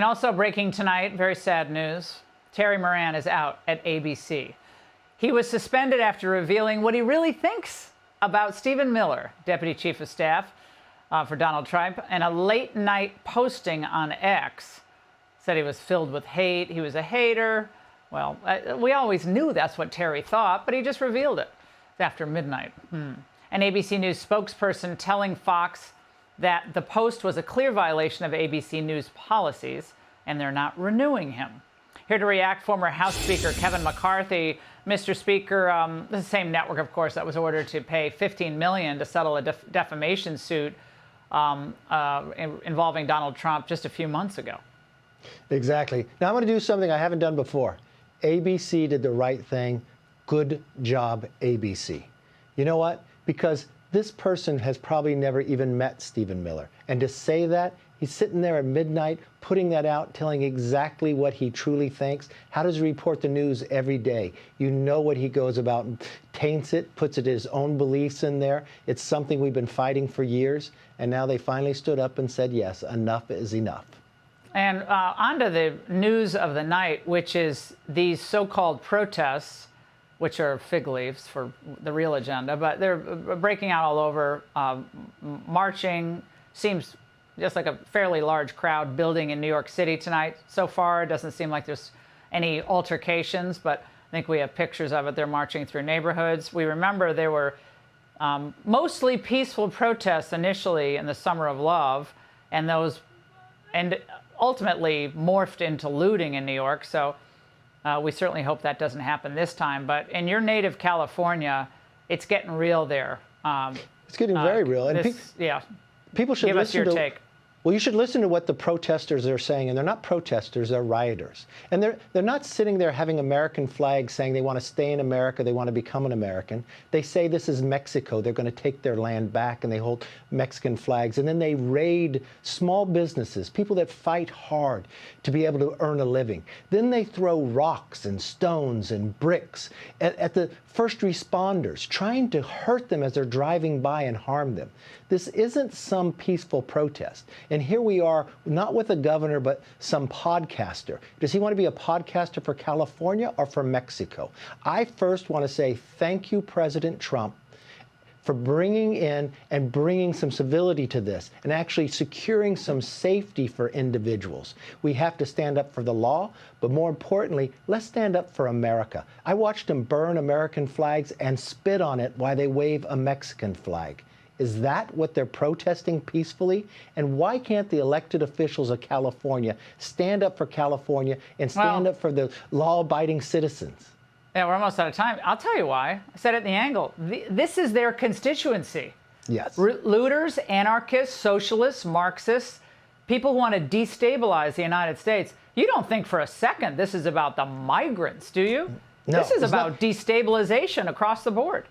And also breaking tonight, very sad news, Terry Moran is out at ABC. He was suspended after revealing what he really thinks about Stephen Miller, Deputy Chief of Staff for Donald Trump, and a late-night posting on X. Said he was filled with hate, he was a hater. Well, we always knew that's what Terry thought, but he just revealed it after midnight. An ABC News spokesperson telling Fox that the post was a clear violation of ABC News policies, and they're not renewing him. Here to react, former House Speaker Kevin McCarthy. Mr. Speaker, the same network, of course, that was ordered to pay $15 million to settle a defamation suit involving Donald Trump just a few months ago. Exactly. Now I'm going to do something I haven't done before. ABC did the right thing. Good job, ABC. You know what? Because this person has probably never even met Stephen Miller. And to say that, he's sitting there at midnight, putting that out, telling exactly what he truly thinks. How does he report the news every day? You know what he goes about and taints it, puts it his own beliefs in there. It's something we've been fighting for years. And now they finally stood up and said, yes, enough is enough. And on to the news of the night, which is these so-called protests, which are fig leaves for the real agenda, but they're breaking out all over, marching. Seems just like a fairly large crowd building in New York City tonight. So far, it doesn't seem like there's any altercations, but I think we have pictures of it. They're marching through neighborhoods. We remember there were mostly peaceful protests initially in the Summer of Love, and those ultimately morphed into looting in New York. So we certainly hope that doesn't happen this time. But in your native California, it's getting real there. It's getting very real. And yeah. People should give us your take. Well, you should listen to what the protesters are saying, and they're not protesters, they're rioters. And they're not sitting there having American flags saying they want to stay in America, they want to become an American. They say this is Mexico, they're going to take their land back, and they hold Mexican flags. And then they raid small businesses, people that fight hard to be able to earn a living. Then they throw rocks and stones and bricks at the first responders, trying to hurt them as they're driving by and harm them. This isn't some peaceful protest. And here we are, not with a governor, but some podcaster. Does he want to be a podcaster for California or for Mexico? I first want to say thank you, President Trump, for bringing in and bringing some civility to this and actually securing some safety for individuals. We have to stand up for the law, but more importantly, let's stand up for America. I watched them burn American flags and spit on it while they wave a Mexican flag. Is that what they're protesting peacefully? And why can't the elected officials of California stand up for California and stand up for the law-abiding citizens? Yeah, we're almost out of time. I'll tell you why. I said it in the Angle. This is their constituency. Yes. Looters, anarchists, socialists, Marxists, people who want to destabilize the United States. You don't think for a second this is about the migrants, do you? No. This is about destabilization across the board.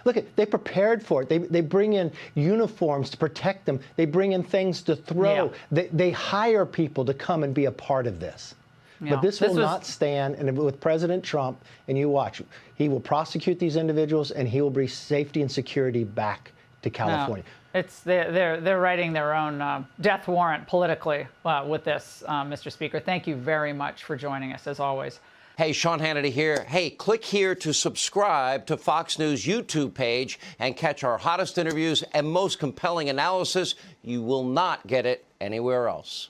Look, they prepared for it. They bring in uniforms to protect them. They bring in things to throw. Yeah. They hire people to come and be a part of this. Yeah. But this will not stand. And with President Trump, and you watch, he will prosecute these individuals, and he will bring safety and security back to California. No, they're writing their own death warrant politically with this, Mr. Speaker. Thank you very much for joining us, as always. Hey, Sean Hannity here. Hey, click here to subscribe to Fox News YouTube page and catch our hottest interviews and most compelling analysis. You will not get it anywhere else.